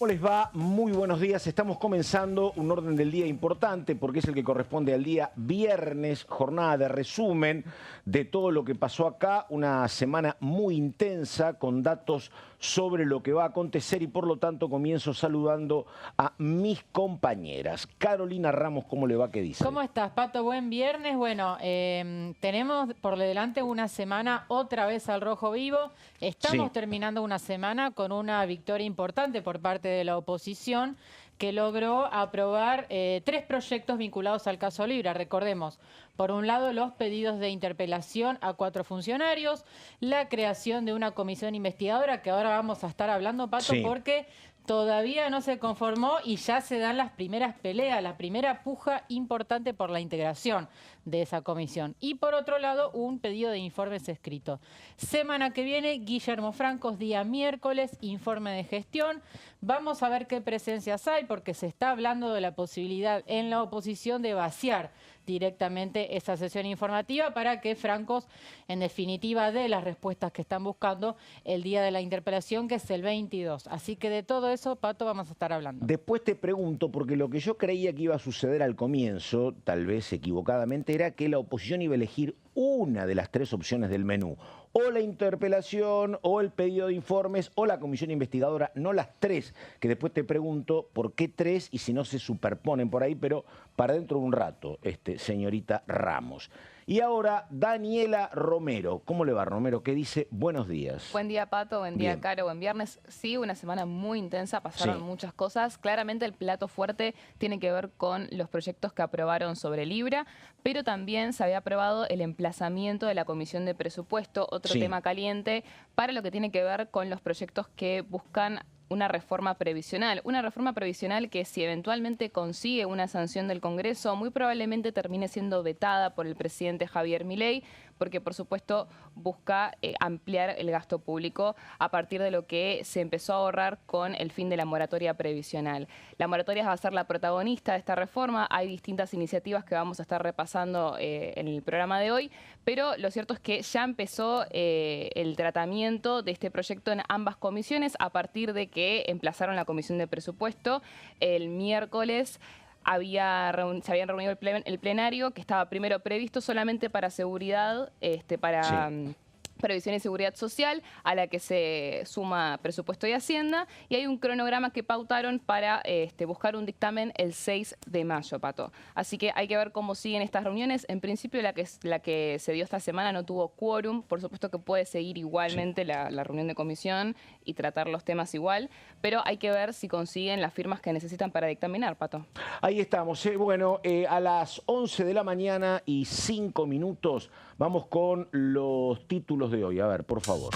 ¿Cómo les va? Muy buenos días. Estamos comenzando un orden del día importante porque es el que corresponde al día viernes, jornada de resumen de todo lo que pasó acá. Una semana muy intensa con datos sobre lo que va a acontecer y por lo tanto comienzo saludando a mis compañeras. Carolina Ramos, ¿cómo le va? ¿Qué dice? ¿Cómo estás, Pato? Buen viernes. Bueno, tenemos por delante una semana otra vez al rojo vivo. Estamos terminando una semana con una victoria importante por parte de la oposición que logró aprobar 3 proyectos vinculados al caso Libra. Recordemos, por un lado, los pedidos de interpelación a 4 funcionarios, la creación de una comisión investigadora, que ahora vamos a estar hablando, Pato, porque todavía no se conformó y ya se dan las primeras peleas, la primera puja importante por la integración de esa comisión. Y por otro lado, un pedido de informes escritos. Semana que viene, Guillermo Francos, día miércoles, informe de gestión. Vamos a ver qué presencias hay, porque se está hablando de la posibilidad en la oposición de vaciar directamente esa sesión informativa para que Francos, en definitiva, dé las respuestas que están buscando el día de la interpelación, que es el 22. Así que de todo eso, Pato, vamos a estar hablando. Después te pregunto, porque lo que yo creía que iba a suceder al comienzo, tal vez equivocadamente, era que la oposición iba a elegir una de las 3 opciones del menú. O la interpelación, o el pedido de informes, o la comisión investigadora, no las 3, que después te pregunto por qué 3 y si no se superponen por ahí, pero para dentro de un rato, señorita Ramos. Y ahora, Daniela Romero. ¿Cómo le va, Romero? ¿Qué dice? Buenos días. Buen día, Pato. Buen día, Caro. Buen viernes. Sí, una semana muy intensa. Pasaron muchas cosas. Claramente el plato fuerte tiene que ver con los proyectos que aprobaron sobre Libra, pero también se había aprobado el emplazamiento de la Comisión de Presupuesto, otro tema caliente, para lo que tiene que ver con los proyectos que buscan una reforma previsional. Una reforma previsional que, si eventualmente consigue una sanción del Congreso, muy probablemente termine siendo vetada por el presidente Javier Milei, porque por supuesto busca ampliar el gasto público a partir de lo que se empezó a ahorrar con el fin de la moratoria previsional. La moratoria va a ser la protagonista de esta reforma. Hay distintas iniciativas que vamos a estar repasando en el programa de hoy, pero lo cierto es que ya empezó el tratamiento de este proyecto en ambas comisiones a partir de que emplazaron la Comisión de Presupuesto el miércoles. Se habían reunido el plenario, que estaba primero previsto solamente para seguridad, Previsión y Seguridad Social, a la que se suma Presupuesto y Hacienda, y hay un cronograma que pautaron para buscar un dictamen el 6 de mayo, Pato. Así que hay que ver cómo siguen estas reuniones. En principio la que se dio esta semana no tuvo quórum, por supuesto que puede seguir igualmente la reunión de comisión y tratar los temas igual, pero hay que ver si consiguen las firmas que necesitan para dictaminar, Pato. Ahí estamos. Bueno, a las 11 de la mañana y 5 minutos vamos con los títulos de hoy. A ver, por favor.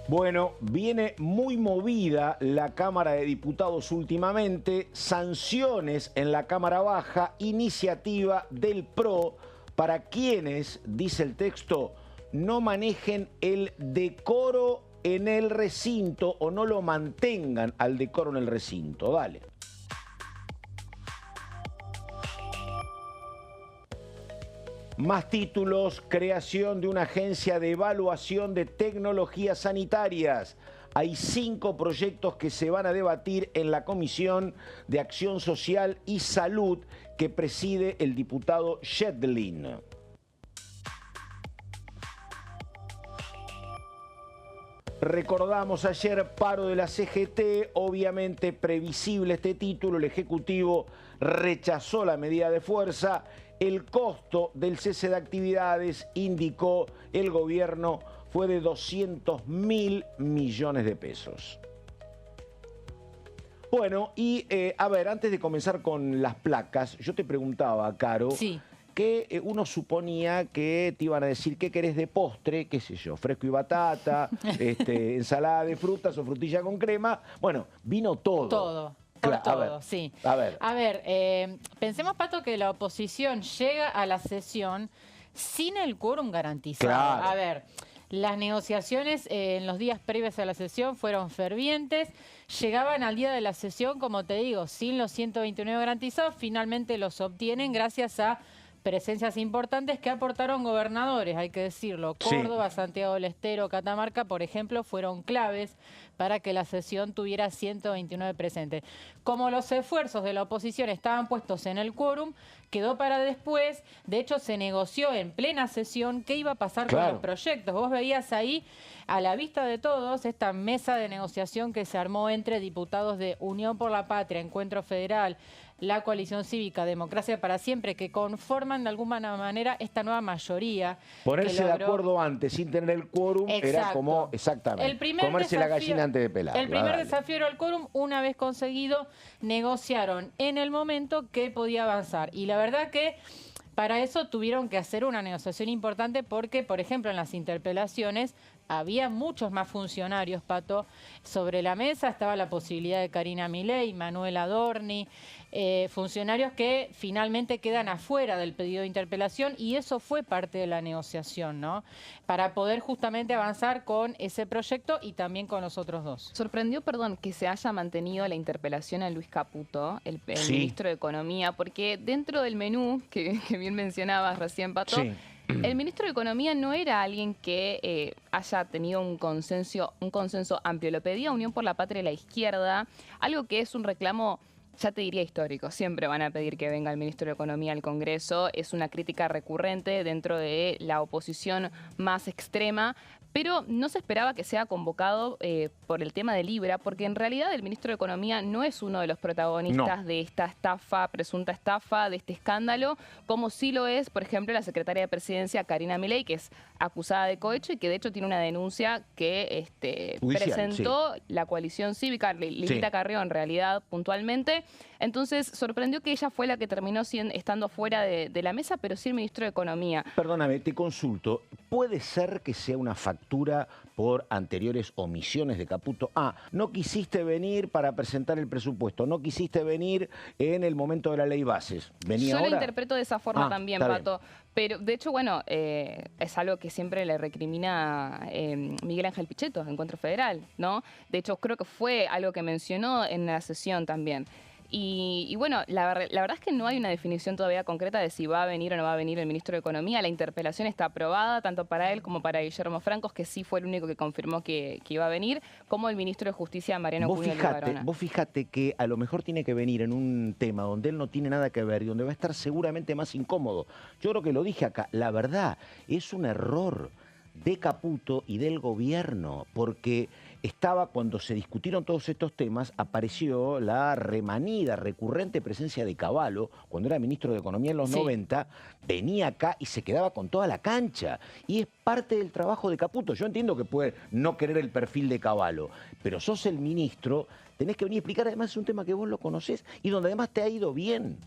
Bueno, viene muy movida la Cámara de Diputados últimamente. Sanciones en la Cámara Baja, iniciativa del PRO para quienes, dice el texto, no manejen el decoro en el recinto o no lo mantengan al decoro en el recinto. Dale. Más títulos, creación de una agencia de evaluación de tecnologías sanitarias. Hay 5 proyectos que se van a debatir en la Comisión de Acción Social y Salud que preside el diputado Shedlin. Recordamos ayer paro de la CGT, obviamente previsible este título, el Ejecutivo rechazó la medida de fuerza. El costo del cese de actividades, indicó el gobierno, fue de 200.000 millones de pesos. Bueno, y a ver, antes de comenzar con las placas, yo te preguntaba, Caro, que uno suponía que te iban a decir qué querés de postre, qué sé yo, fresco y batata, ensalada de frutas o frutilla con crema. Bueno, vino todo. Todo. Por todo, sí. A ver, pensemos, Pato, que la oposición llega a la sesión sin el quórum garantizado. Claro. A ver, las negociaciones en los días previos a la sesión fueron fervientes. Llegaban al día de la sesión, como te digo, sin los 129 garantizados. Finalmente los obtienen gracias a presencias importantes que aportaron gobernadores, hay que decirlo. Córdoba, Sí. Santiago del Estero, Catamarca, por ejemplo, fueron claves para que la sesión tuviera 129 presentes. Como los esfuerzos de la oposición estaban puestos en el quórum, quedó para después. De hecho, se negoció en plena sesión qué iba a pasar con los proyectos. Vos veías ahí, a la vista de todos, esta mesa de negociación que se armó entre diputados de Unión por la Patria, Encuentro Federal, la Coalición Cívica, Democracia para Siempre, que conforman de alguna manera esta nueva mayoría. Ponerse de acuerdo antes, sin tener el quórum, era como, exactamente, comerse la gallina antes de pelarla. El primer desafío era el quórum. Una vez conseguido, negociaron en el momento que podía avanzar. Y la verdad que para eso tuvieron que hacer una negociación importante porque, por ejemplo, en las interpelaciones había muchos más funcionarios, Pato. Sobre la mesa estaba la posibilidad de Karina Milei, Manuel Adorni, funcionarios que finalmente quedan afuera del pedido de interpelación, y eso fue parte de la negociación, ¿no? Para poder justamente avanzar con ese proyecto y también con los otros dos. Sorprendió, perdón, que se haya mantenido la interpelación a Luis Caputo, el ministro de Economía, porque dentro del menú, que bien mencionabas recién, Pato, el ministro de Economía no era alguien que haya tenido un consenso amplio. Lo pedía Unión por la Patria y la izquierda, algo que es un reclamo, ya te diría, histórico. Siempre van a pedir que venga el ministro de Economía al Congreso. Es una crítica recurrente dentro de la oposición más extrema. Pero no se esperaba que sea convocado por el tema de Libra, porque en realidad el ministro de Economía no es uno de los protagonistas de esta estafa, presunta estafa, de este escándalo, como sí lo es, por ejemplo, la secretaria de Presidencia, Karina Milei, que es acusada de cohecho y que de hecho tiene una denuncia que presentó la coalición cívica, Lilita Carrió en realidad puntualmente. Entonces sorprendió que ella fue la que terminó estando fuera de la mesa, pero sí el ministro de Economía. Perdóname, te consulto. ¿Puede ser que sea una factura por anteriores omisiones de Caputo? No quisiste venir para presentar el presupuesto, no quisiste venir en el momento de la ley bases. Yo lo interpreto de esa forma también, Pato. Pero, de hecho, bueno, es algo que siempre le recrimina Miguel Ángel Pichetto, Encuentro Federal, ¿no? De hecho, creo que fue algo que mencionó en la sesión también. Y bueno, la verdad es que no hay una definición todavía concreta de si va a venir o no va a venir el ministro de Economía. La interpelación está aprobada tanto para él como para Guillermo Francos, que sí fue el único que confirmó que iba a venir, como el ministro de Justicia, Mariano Cunio Libarona. Vos fijate que a lo mejor tiene que venir en un tema donde él no tiene nada que ver y donde va a estar seguramente más incómodo. Yo creo que lo dije acá, la verdad, es un error de Caputo y del gobierno, porque cuando se discutieron todos estos temas, apareció la remanida, recurrente presencia de Cavallo, cuando era ministro de Economía en los 90, venía acá y se quedaba con toda la cancha. Y es parte del trabajo de Caputo. Yo entiendo que puede no querer el perfil de Cavallo, pero sos el ministro, tenés que venir a explicar. Además es un tema que vos lo conocés y donde además te ha ido bien.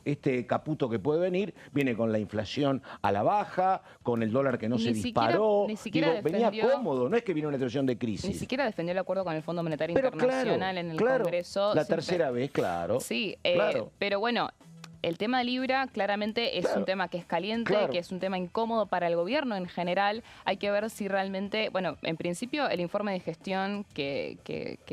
Este Caputo que puede venir viene con la inflación a la baja, con el dólar que no se disparó. Ni siquiera venía cómodo, no es que vino una situación de crisis. Ni siquiera defendió el acuerdo con el Fondo Monetario Internacional en el Congreso. La tercera vez, claro. Sí, pero bueno, el tema de Libra claramente es un tema que es caliente, que es un tema incómodo para el gobierno en general. Hay que ver si realmente, bueno, en principio el informe de gestión que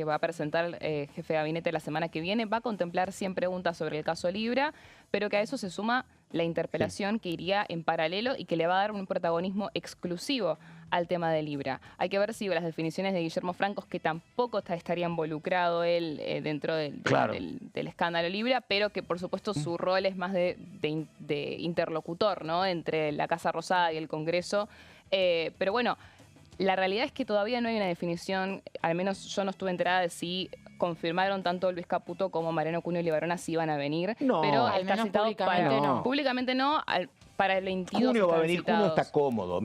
va a presentar el jefe de gabinete la semana que viene va a contemplar 100 preguntas sobre el caso Libra, pero que a eso se suma la interpelación que iría en paralelo y que le va a dar un protagonismo exclusivo al tema de Libra. Hay que ver si las definiciones de Guillermo Francos, que tampoco estaría involucrado él dentro del escándalo Libra, pero que por supuesto su rol es más de interlocutor, ¿no?, entre la Casa Rosada y el Congreso. Pero bueno, la realidad es que todavía no hay una definición, al menos yo no estuve enterada de si confirmaron tanto Luis Caputo como Mariano Cunio Libarona si iban a venir. No, pero al está menos citado públicamente no. Públicamente no. Para el 22 Cunio va a venir, citados. Cunio está cómodo,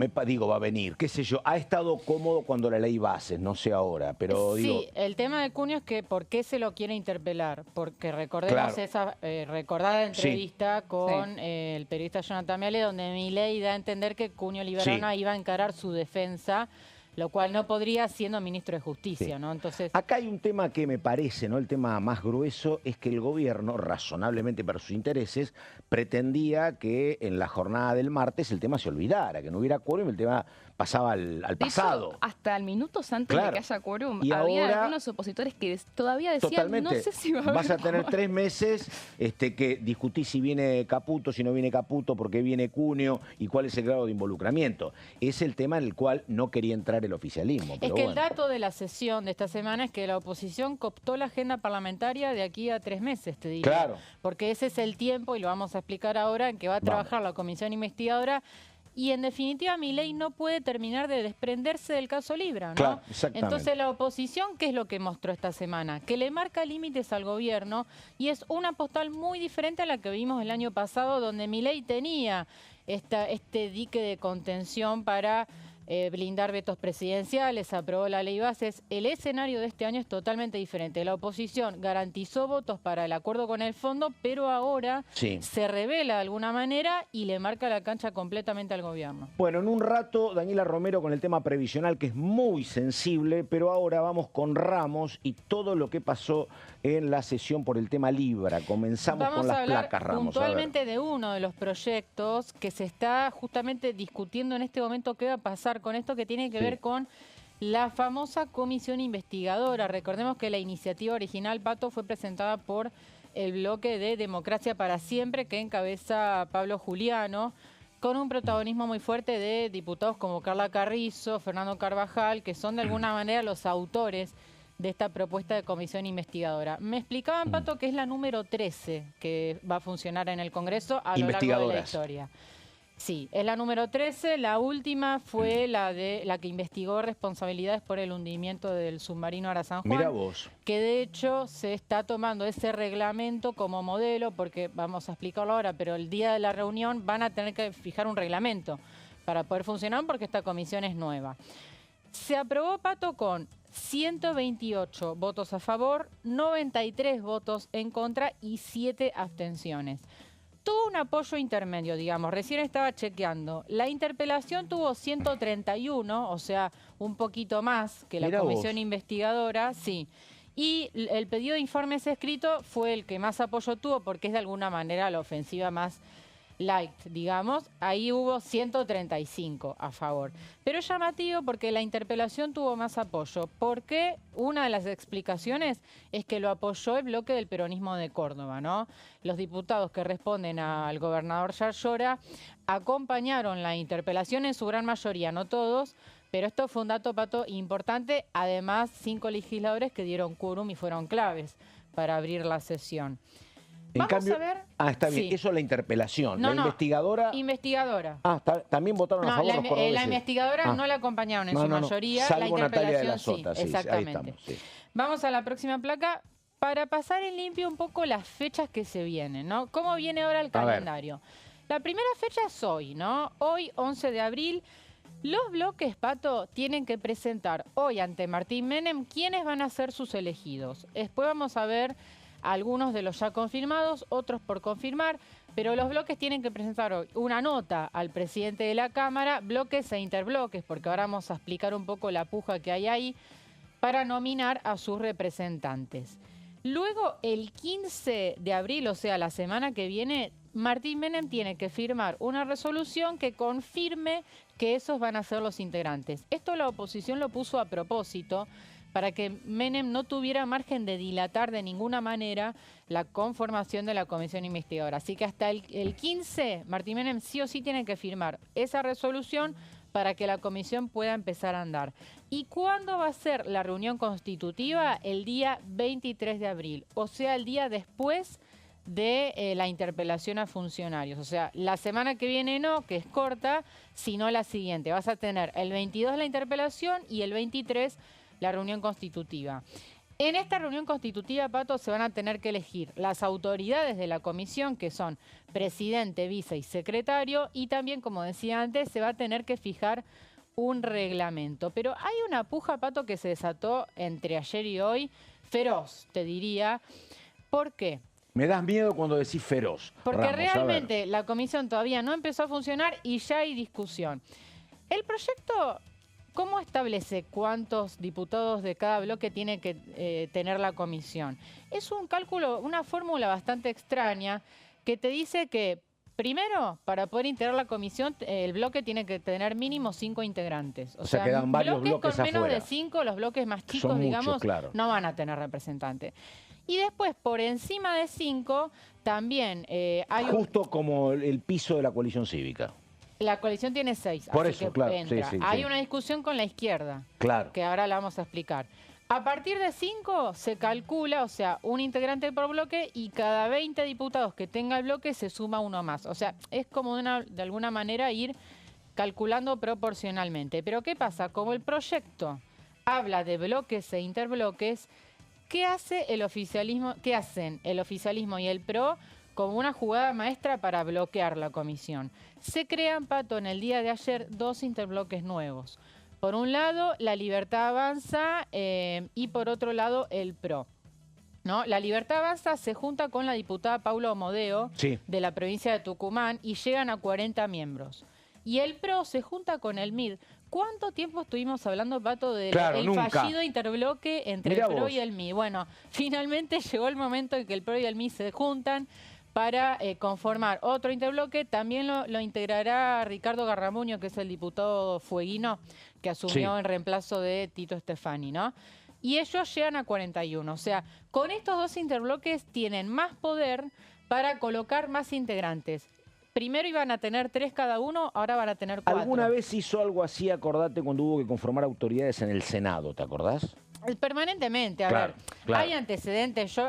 va a venir, qué sé yo, ha estado cómodo cuando la ley bases, no sé ahora, pero digo... Sí, el tema de Cunio es que ¿por qué se lo quiere interpelar? Porque recordemos esa recordada entrevista con el periodista Jonathan Miale, donde Milei da a entender que Cunio Libarona iba a encarar su defensa lo cual no podría siendo ministro de Justicia, Sí. ¿no? Entonces, Acá hay un tema que me parece, ¿no? El tema más grueso es que el gobierno, razonablemente para sus intereses, pretendía que en la jornada del martes el tema se olvidara, que no hubiera quórum, el tema pasaba al De pasado. hecho, hasta minutos antes Claro. de que haya quórum, Y había ahora, algunos opositores que todavía decían, totalmente. no sé si va a haber Vas a tener quórum. 3 meses que discutís si viene Caputo, si no viene Caputo, por qué viene Cuneo y cuál es el grado de involucramiento. Es el tema en el cual no quería entrar el oficialismo. es Pero que bueno. el dato de la sesión de esta semana es que la oposición cooptó la agenda parlamentaria de aquí a 3 meses, te diría. Claro. Porque ese es el tiempo, y lo vamos a explicar ahora, en que va a trabajar la comisión investigadora. Y en definitiva, Milei no puede terminar de desprenderse del caso Libra, ¿no? Claro, exactamente. Entonces la oposición, ¿qué es lo que mostró esta semana? Que le marca límites al gobierno y es una postal muy diferente a la que vimos el año pasado, donde Milei tenía este dique de contención para blindar vetos presidenciales, aprobó la ley bases. El escenario de este año es totalmente diferente. La oposición garantizó votos para el acuerdo con el fondo, pero ahora se revela de alguna manera y le marca la cancha completamente al gobierno. Bueno, en un rato Daniela Romero con el tema previsional, que es muy sensible, pero ahora vamos con Ramos y todo lo que pasó en la sesión por el tema Libra. Comenzamos con las placas, Ramos. Puntualmente de uno de los proyectos que se está justamente discutiendo en este momento qué va a pasar con esto, que tiene que ver con la famosa comisión investigadora. Recordemos que la iniciativa original, Pato, fue presentada por el bloque de Democracia para Siempre, que encabeza Pablo Juliano, con un protagonismo muy fuerte de diputados como Carla Carrizo, Fernando Carvajal, que son de alguna manera los autores de esta propuesta de comisión investigadora. Me explicaban, Pato, que es la número 13 que va a funcionar en el Congreso a lo largo de la historia. Sí, es la número 13. La última fue la que investigó responsabilidades por el hundimiento del submarino Ara San Juan. Mirá vos. Que de hecho se está tomando ese reglamento como modelo, porque vamos a explicarlo ahora, pero el día de la reunión van a tener que fijar un reglamento para poder funcionar, porque esta comisión es nueva. Se aprobó, Pato, con 128 votos a favor, 93 votos en contra y 7 abstenciones. Tuvo un apoyo intermedio, digamos, recién estaba chequeando. La interpelación tuvo 131, o sea, un poquito más que la comisión investigadora, sí. Y el pedido de informes escrito fue el que más apoyo tuvo, porque es de alguna manera la ofensiva más light, digamos. Ahí hubo 135 a favor. Pero es llamativo porque la interpelación tuvo más apoyo. Porque una de las explicaciones es que lo apoyó el bloque del peronismo de Córdoba, ¿no? Los diputados que responden al gobernador Yarlora acompañaron la interpelación en su gran mayoría, no todos, pero esto fue un dato, Pato, importante. Además, 5 legisladores que dieron quórum y fueron claves para abrir la sesión. Vamos a ver. Está bien. Eso es la interpelación. No, la investigadora. Investigadora. También votaron a favor los cordobeses. La investigadora no la acompañaron en su mayoría. Salvo la Natalia de la interpelación Sota, sí, exactamente. Ahí estamos, Vamos a la próxima placa para pasar en limpio un poco las fechas que se vienen, ¿no? ¿Cómo viene ahora el calendario? La primera fecha es hoy, ¿no? Hoy, 11 de abril. Los bloques, Pato, tienen que presentar hoy ante Martín Menem quiénes van a ser sus elegidos. Después vamos a ver algunos de los ya confirmados, otros por confirmar, pero los bloques tienen que presentar hoy una nota al presidente de la Cámara, bloques e interbloques, porque ahora vamos a explicar un poco la puja que hay ahí, para nominar a sus representantes. Luego, el 15 de abril, o sea, la semana que viene, Martín Menem tiene que firmar una resolución que confirme que esos van a ser los integrantes. Esto la oposición lo puso a propósito, para que Menem no tuviera margen de dilatar de ninguna manera la conformación de la comisión investigadora. Así que hasta el 15, Martín Menem sí o sí tiene que firmar esa resolución para que la comisión pueda empezar a andar. ¿Y cuándo va a ser la reunión constitutiva? El día 23 de abril, o sea, el día después de la interpelación a funcionarios. O sea, la semana que viene no, que es corta, sino la siguiente. Vas a tener el 22 la interpelación y el 23 la reunión constitutiva. En esta reunión constitutiva, Pato, se van a tener que elegir las autoridades de la comisión, que son presidente, vice y secretario, y también, como decía antes, se va a tener que fijar un reglamento. Pero hay una puja, Pato, que se desató entre ayer y hoy, feroz, te diría. ¿Por qué? Me das miedo cuando decís feroz. Porque Ramos, realmente la comisión todavía no empezó a funcionar y ya hay discusión. El proyecto ¿cómo establece cuántos diputados de cada bloque tiene que tener la comisión? Es un cálculo, una fórmula bastante extraña que te dice que, primero, para poder integrar la comisión, el bloque tiene que tener mínimo 5 integrantes. O sea, quedan varios bloques con menos afuera. de 5, los bloques más chicos, Son digamos, muchos, claro. no van a tener representante. Y después, por encima de 5, también hay justo como el piso de la coalición cívica. La coalición tiene 6, Por así eso, que claro, entra. sí, Hay sí. una discusión con la izquierda, Claro. que ahora la vamos a explicar. A partir de 5 se calcula, o sea, un integrante por bloque, y cada 20 diputados que tenga el bloque se suma uno más. O sea, es como de alguna manera ir calculando proporcionalmente. Pero ¿qué pasa? Como el proyecto habla de bloques e interbloques, ¿qué hace el oficialismo? ¿Qué hacen el oficialismo y el PRO como una jugada maestra para bloquear la comisión? Se crean, Pato, en el día de ayer 2 interbloques nuevos. Por un lado, La Libertad Avanza y por otro lado, el PRO. ¿No? La Libertad Avanza se junta con la diputada Paula Omodeo de la provincia de Tucumán y llegan a 40 miembros. Y el PRO se junta con el MID. ¿Cuánto tiempo estuvimos hablando, Pato, del fallido interbloque entre el PRO y el MID? Bueno, finalmente llegó el momento en que el PRO y el MID se juntan para conformar otro interbloque. También lo integrará Ricardo Garramuño, que es el diputado fueguino que asumió en reemplazo de Tito Stefani, ¿no? Y ellos llegan a 41. O sea, con estos 2 interbloques tienen más poder para colocar más integrantes. Primero iban a tener 3 cada uno, ahora van a tener 4. ¿Alguna vez hizo algo así, acordate, cuando hubo que conformar autoridades en el Senado, te acordás? Permanentemente, a ver, hay antecedentes. Yo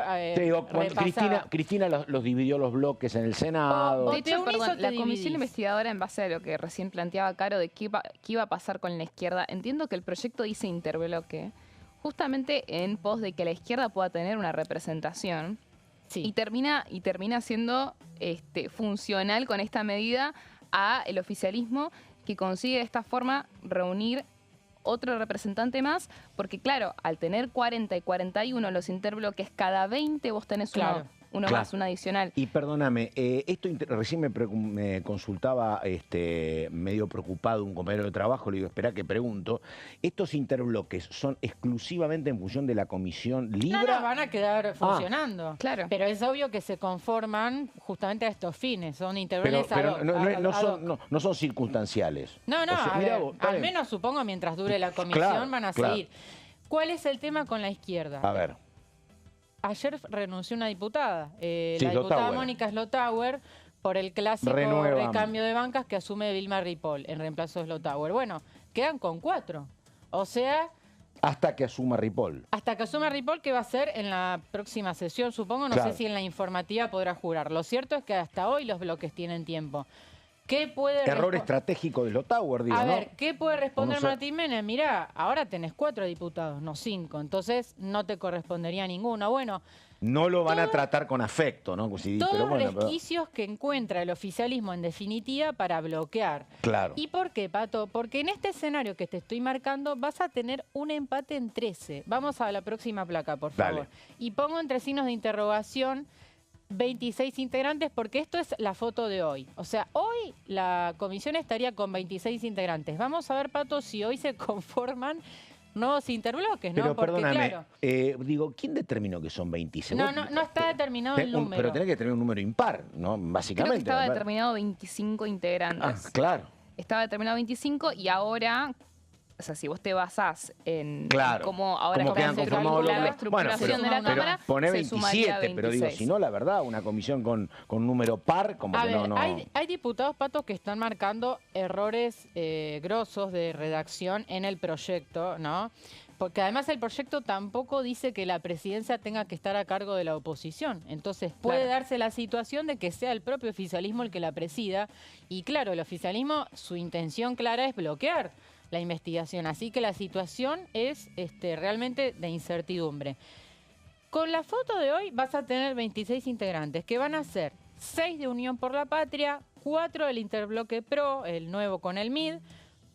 Cristina los dividió los bloques en el Senado. De hecho, perdón, la comisión investigadora, en base a lo que recién planteaba Caro de qué iba a pasar con la izquierda, entiendo que el proyecto dice interbloque, justamente en pos de que la izquierda pueda tener una representación. Y termina siendo funcional con esta medida a el oficialismo, que consigue de esta forma reunir otro representante más, porque claro, al tener 40 y 41 los interbloques, cada 20 vos tenés uno más, un adicional. Y perdóname, esto recién me consultaba medio preocupado un compañero de trabajo, le digo, espera que pregunto, ¿estos interbloques son exclusivamente en función de la comisión Libra? No, van a quedar funcionando. Claro. Pero es obvio que se conforman justamente a estos fines, son interbloques no son circunstanciales. No, o sea, al menos supongo mientras dure la comisión van a seguir. ¿Cuál es el tema con la izquierda? A ver. Ayer renunció una diputada, la diputada Mónica Slotauer, por el clásico recambio de bancas que asume Vilma Ripoll en reemplazo de Slotauer. Bueno, quedan con 4. O sea... Hasta que asuma Ripoll. Hasta que asuma Ripoll, que va a ser en la próxima sesión, supongo. No sé si en la informativa podrá jurar. Lo cierto es que hasta hoy los bloques tienen tiempo. ¿Qué puede error estratégico de Slotauer, digo, A ver, ¿qué puede responder Martín Menem? Mirá, ahora tenés 4 diputados, no 5, entonces no te correspondería ninguno. Bueno, no lo van a tratar con afecto, ¿no? Todos resquicios que encuentra el oficialismo en definitiva para bloquear. Claro. ¿Y por qué, Pato? Porque en este escenario que te estoy marcando vas a tener un empate en 13. Vamos a la próxima placa, por favor. Dale. Y pongo entre signos de interrogación 26 integrantes, porque esto es la foto de hoy. O sea, hoy la comisión estaría con 26 integrantes. Vamos a ver, Pato, si hoy se conforman nuevos interbloques, ¿no? Pero porque, perdóname, claro, digo, ¿quién determinó que son 26? No está determinado el número. Pero tenés que tener un número impar, ¿no? Básicamente. Creo que estaba determinado 25 integrantes. Claro. Estaba determinado 25 y ahora... O sea, si vos te basás en cómo ahora está la estructuración de la Cámara, pone se sumaría 27, pero digo, si no, la verdad, una comisión con número par, como que no... Hay diputados, Pato, que están marcando errores grosos de redacción en el proyecto, ¿no? Porque además el proyecto tampoco dice que la presidencia tenga que estar a cargo de la oposición. Entonces puede darse la situación de que sea el propio oficialismo el que la presida. Y claro, el oficialismo, su intención clara es bloquear la investigación. Así que la situación es realmente de incertidumbre. Con la foto de hoy vas a tener 26 integrantes, que van a ser 6 de Unión por la Patria, 4 del interbloque PRO, el nuevo con el MID,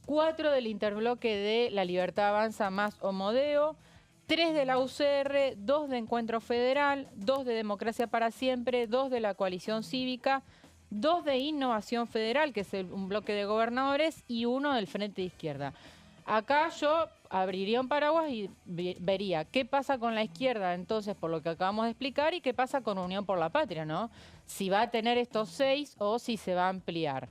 4 del interbloque de La Libertad Avanza más Omodeo, 3 de la UCR, 2 de Encuentro Federal, 2 de Democracia para Siempre, 2 de la Coalición Cívica, 2 de Innovación Federal, que es un bloque de gobernadores, y 1 del Frente de Izquierda. Acá yo abriría un paraguas y vería qué pasa con la izquierda, entonces, por lo que acabamos de explicar, y qué pasa con Unión por la Patria, ¿no? Si va a tener estos 6 o si se va a ampliar.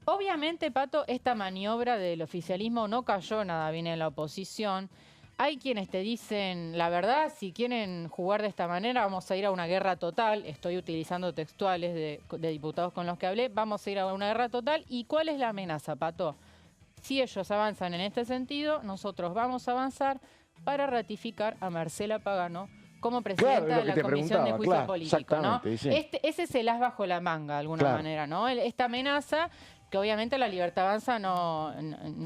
Obviamente, Pato, esta maniobra del oficialismo no cayó nada bien en la oposición. Hay quienes te dicen, la verdad, si quieren jugar de esta manera, vamos a ir a una guerra total. Estoy utilizando textuales de diputados con los que hablé. Vamos a ir a una guerra total. ¿Y cuál es la amenaza, Pato? Si ellos avanzan en este sentido, nosotros vamos a avanzar para ratificar a Marcela Pagano como presidenta de la Comisión de Juicio Político, ¿no? Sí. Ese es el as bajo la manga, de alguna manera, ¿no? Esta amenaza que obviamente la Libertad Avanza no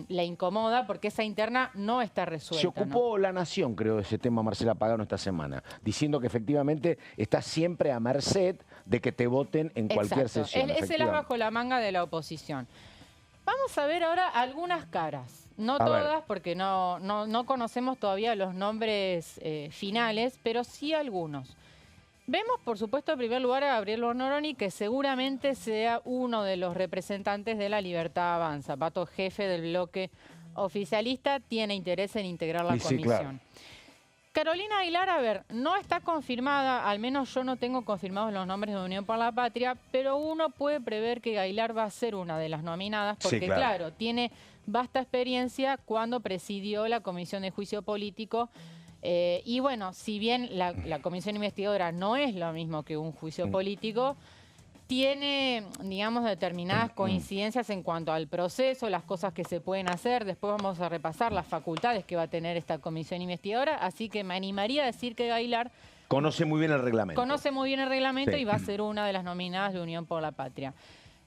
le incomoda porque esa interna no está resuelta. Se ocupó La Nación, creo, de ese tema Marcela Pagano esta semana, diciendo que efectivamente está siempre a merced de que te voten en cualquier sesión. Es el as bajo la manga de la oposición. Vamos a ver ahora algunas caras. No todas, porque no conocemos todavía los nombres finales, pero sí algunos. Vemos, por supuesto, en primer lugar a Gabriel Bornoroni, que seguramente sea uno de los representantes de la Libertad Avanza. Pato, jefe del bloque oficialista, tiene interés en integrar la comisión. Claro. Carolina Aguilar, a ver, no está confirmada, al menos yo no tengo confirmados los nombres de Unión por la Patria, pero uno puede prever que Aguilar va a ser una de las nominadas, porque claro, tiene vasta experiencia cuando presidió la Comisión de Juicio Político. Y bueno, si bien la comisión investigadora no es lo mismo que un juicio político, tiene, digamos, determinadas coincidencias en cuanto al proceso, las cosas que se pueden hacer. Después vamos a repasar las facultades que va a tener esta comisión investigadora. Así que me animaría a decir que Aguilar conoce muy bien el reglamento. Conoce muy bien el reglamento y va a ser una de las nominadas de Unión por la Patria.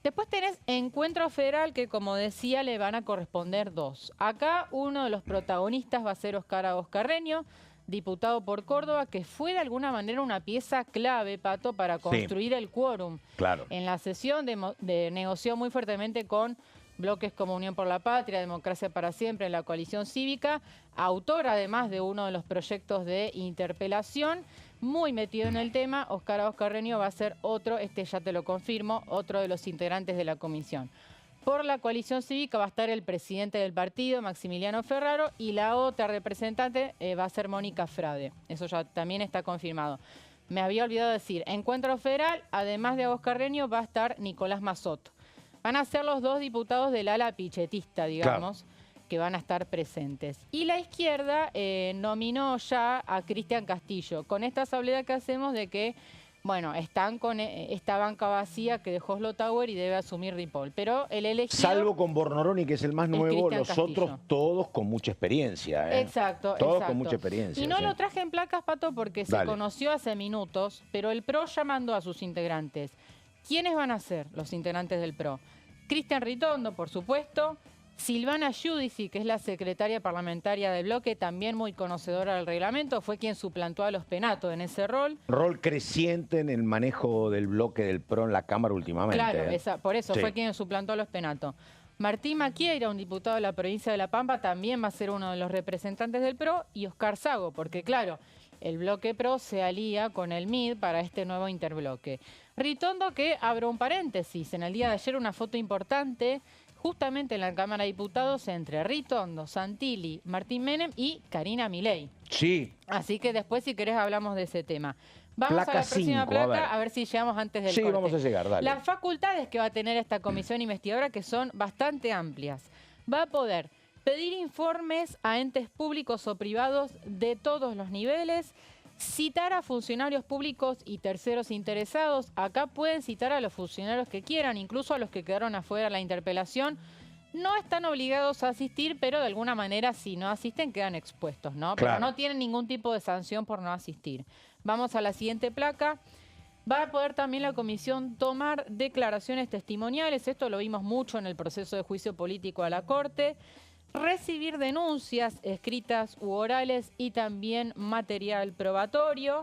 Después tenés Encuentro Federal, que como decía, le van a corresponder 2. Acá uno de los protagonistas va a ser Oscar Carreño, diputado por Córdoba, que fue de alguna manera una pieza clave, Pato, para construir el quórum. Claro. En la sesión negoció muy fuertemente con bloques como Unión por la Patria, Democracia para Siempre, la Coalición Cívica, autor además de uno de los proyectos de interpelación, muy metido en el tema. Oscar Carreño va a ser otro, ya te lo confirmo, otro de los integrantes de la comisión. Por la Coalición Cívica va a estar el presidente del partido, Maximiliano Ferraro, y la otra representante va a ser Mónica Frade. Eso ya también está confirmado. Me había olvidado decir, Encuentro Federal, además de Oscar Carreño, va a estar Nicolás Mazzotto. Van a ser los 2 diputados del ala pichetista, digamos, que van a estar presentes. Y la izquierda nominó ya a Cristian Castillo, con esta salvedad que hacemos de que, bueno, están con esta banca vacía que dejó Slotauer y debe asumir Ripoll. Pero el elegido... Salvo con Bornoroni, que es el más nuevo, los otros todos con mucha experiencia. Exacto, todos con mucha experiencia. Y no lo traje en placas, Pato, porque se conoció hace minutos, pero el PRO ya mandó a sus integrantes. ¿Quiénes van a ser los integrantes del PRO? Cristian Ritondo, por supuesto. Silvana Giudici, que es la secretaria parlamentaria del bloque, también muy conocedora del reglamento, fue quien suplantó a los Penato en ese rol. Rol creciente en el manejo del bloque del PRO en la Cámara últimamente. Claro, por eso fue quien suplantó a los Penato. Martín Maquieira, un diputado de la provincia de La Pampa, también va a ser uno de los representantes del PRO, y Oscar Sago, porque claro, el bloque PRO se alía con el MID para este nuevo interbloque. Ritondo, que abro un paréntesis, en el día de ayer una foto importante justamente en la Cámara de Diputados entre Ritondo, Santilli, Martín Menem y Karina Milei. Sí. Así que después, si querés, hablamos de ese tema. Vamos a la próxima placa, a ver si llegamos antes del corte. Sí, vamos a llegar, dale. Las facultades que va a tener esta comisión investigadora, que son bastante amplias. Va a poder pedir informes a entes públicos o privados de todos los niveles, citar a funcionarios públicos y terceros interesados. Acá pueden citar a los funcionarios que quieran, incluso a los que quedaron afuera de la interpelación. No están obligados a asistir, pero de alguna manera si no asisten quedan expuestos, ¿no? Claro. Pero no tienen ningún tipo de sanción por no asistir. Vamos a la siguiente placa. Va a poder también la comisión tomar declaraciones testimoniales. Esto lo vimos mucho en el proceso de juicio político a la Corte. Recibir denuncias escritas u orales y también material probatorio.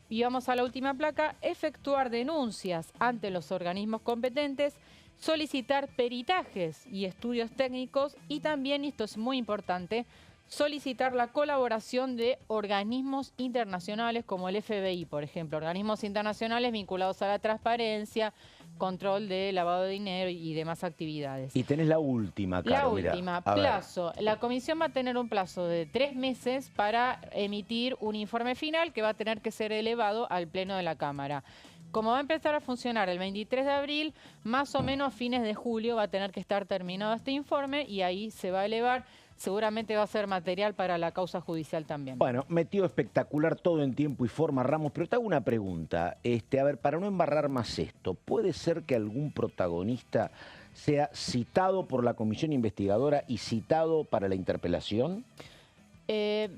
Y vamos a la última placa, efectuar denuncias ante los organismos competentes, solicitar peritajes y estudios técnicos y también, y esto es muy importante, solicitar la colaboración de organismos internacionales como el FBI, por ejemplo, organismos internacionales vinculados a la transparencia, control de lavado de dinero y demás actividades. Y tenés la última, Caro. La última, plazo. La comisión va a tener un plazo de 3 meses para emitir un informe final que va a tener que ser elevado al Pleno de la Cámara. Como va a empezar a funcionar el 23 de abril, más o menos a fines de julio va a tener que estar terminado este informe y ahí se va a elevar. Seguramente va a ser material para la causa judicial también. Bueno, metió espectacular todo en tiempo y forma, Ramos, pero te hago una pregunta. A ver, para no embarrar más esto, ¿puede ser que algún protagonista sea citado por la comisión investigadora y citado para la interpelación?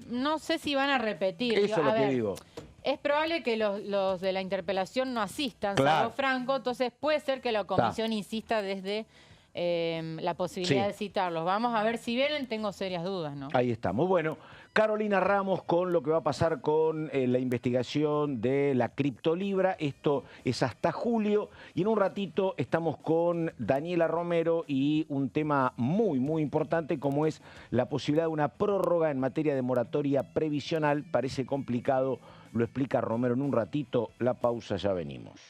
No sé si van a repetir. Eso es lo que digo. Es probable que los de la interpelación no asistan, claro, salvo Franco, entonces puede ser que la comisión insista desde la posibilidad de citarlos. Vamos a ver si vienen, tengo serias dudas, ¿no? Ahí estamos. Bueno, Carolina Ramos con lo que va a pasar con la investigación de la criptolibra. Esto es hasta julio y en un ratito estamos con Daniela Romero y un tema muy, muy importante como es la posibilidad de una prórroga en materia de moratoria previsional. Parece complicado, lo explica Romero en un ratito. La pausa, ya venimos.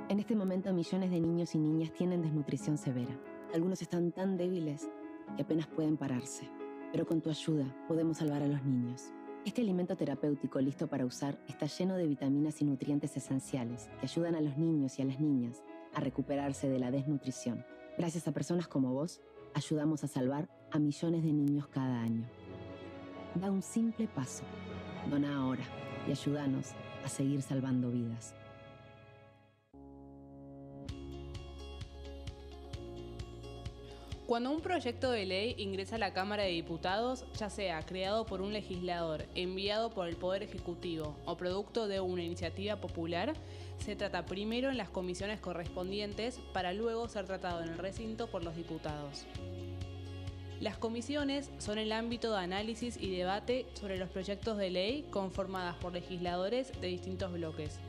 En este momento, millones de niños y niñas tienen desnutrición severa. Algunos están tan débiles que apenas pueden pararse. Pero con tu ayuda, podemos salvar a los niños. Este alimento terapéutico listo para usar está lleno de vitaminas y nutrientes esenciales que ayudan a los niños y a las niñas a recuperarse de la desnutrición. Gracias a personas como vos, ayudamos a salvar a millones de niños cada año. Da un simple paso. Dona ahora y ayúdanos a seguir salvando vidas. Cuando un proyecto de ley ingresa a la Cámara de Diputados, ya sea creado por un legislador, enviado por el Poder Ejecutivo o producto de una iniciativa popular, se trata primero en las comisiones correspondientes para luego ser tratado en el recinto por los diputados. Las comisiones son el ámbito de análisis y debate sobre los proyectos de ley conformadas por legisladores de distintos bloques.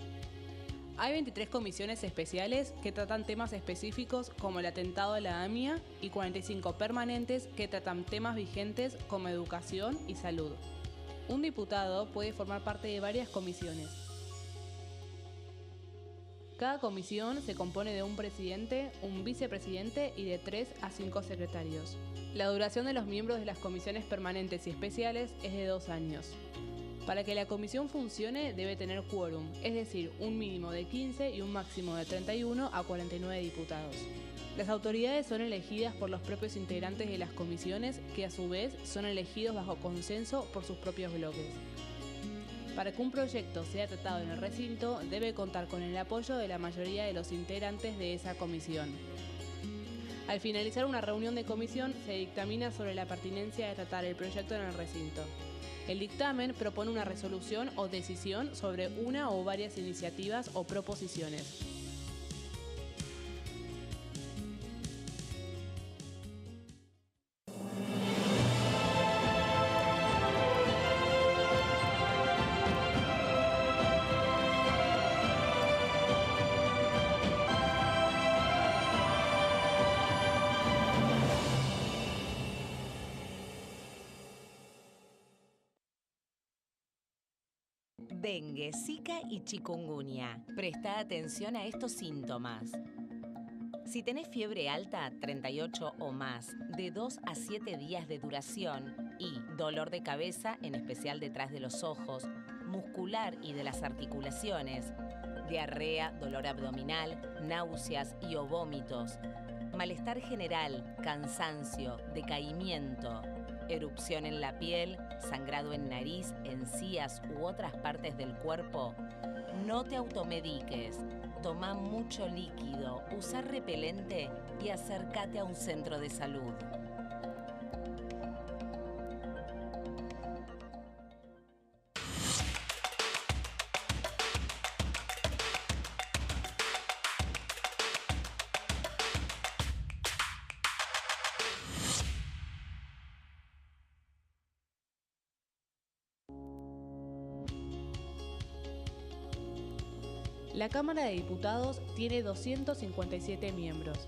Hay 23 comisiones especiales que tratan temas específicos como el atentado de la AMIA y 45 permanentes que tratan temas vigentes como educación y salud. Un diputado puede formar parte de varias comisiones. Cada comisión se compone de un presidente, un vicepresidente y de 3 a 5 secretarios. La duración de los miembros de las comisiones permanentes y especiales es de 2 años. Para que la comisión funcione debe tener quórum, es decir, un mínimo de 15 y un máximo de 31 a 49 diputados. Las autoridades son elegidas por los propios integrantes de las comisiones, que a su vez son elegidos bajo consenso por sus propios bloques. Para que un proyecto sea tratado en el recinto, debe contar con el apoyo de la mayoría de los integrantes de esa comisión. Al finalizar una reunión de comisión, se dictamina sobre la pertinencia de tratar el proyecto en el recinto. El dictamen propone una resolución o decisión sobre una o varias iniciativas o proposiciones. Dengue, Zika y chikungunya. Presta atención a estos síntomas. Si tenés fiebre alta, 38 o más, de 2 a 7 días de duración y dolor de cabeza, en especial detrás de los ojos, muscular y de las articulaciones, diarrea, dolor abdominal, náuseas y o vómitos, malestar general, cansancio, decaimiento, erupción en la piel, sangrado en nariz, encías u otras partes del cuerpo, no te automediques. Toma mucho líquido, usa repelente y acércate a un centro de salud. La Cámara de Diputados tiene 257 miembros.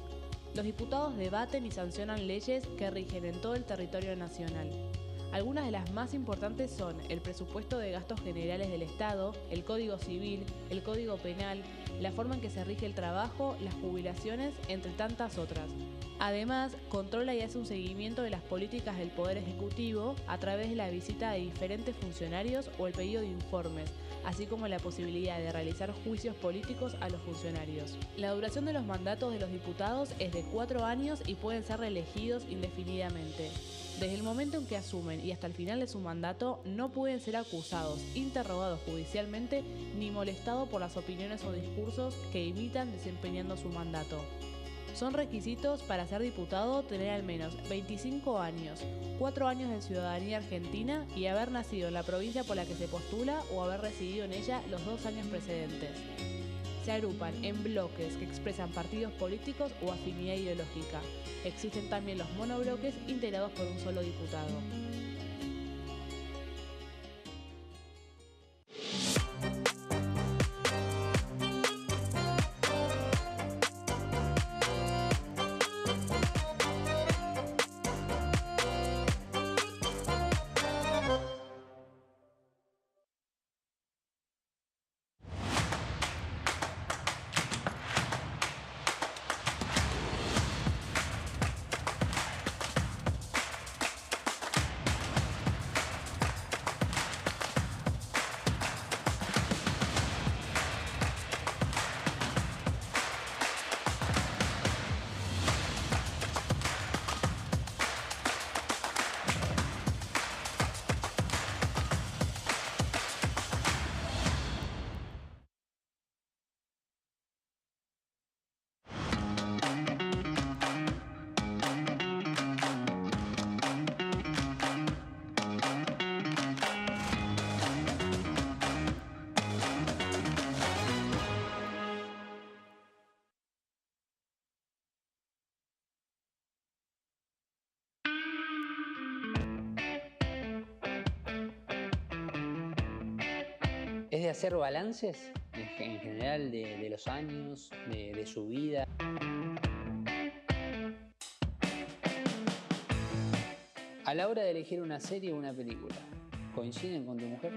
Los diputados debaten y sancionan leyes que rigen en todo el territorio nacional. Algunas de las más importantes son el presupuesto de gastos generales del Estado, el Código Civil, el Código Penal, la forma en que se rige el trabajo, las jubilaciones, entre tantas otras. Además, controla y hace un seguimiento de las políticas del Poder Ejecutivo a través de la visita de diferentes funcionarios o el pedido de informes, así como la posibilidad de realizar juicios políticos a los funcionarios. La duración de los mandatos de los diputados es de 4 años y pueden ser reelegidos indefinidamente. Desde el momento en que asumen y hasta el final de su mandato, no pueden ser acusados, interrogados judicialmente, ni molestados por las opiniones o discursos que imitan desempeñando su mandato. Son requisitos para ser diputado tener al menos 25 años, 4 años de ciudadanía argentina y haber nacido en la provincia por la que se postula o haber residido en ella los 2 años precedentes. Se agrupan en bloques que expresan partidos políticos o afinidad ideológica. Existen también los monobloques integrados por un solo diputado. Es de hacer balances en general de los años, de su vida. A la hora de elegir una serie o una película, ¿coinciden con tu mujer?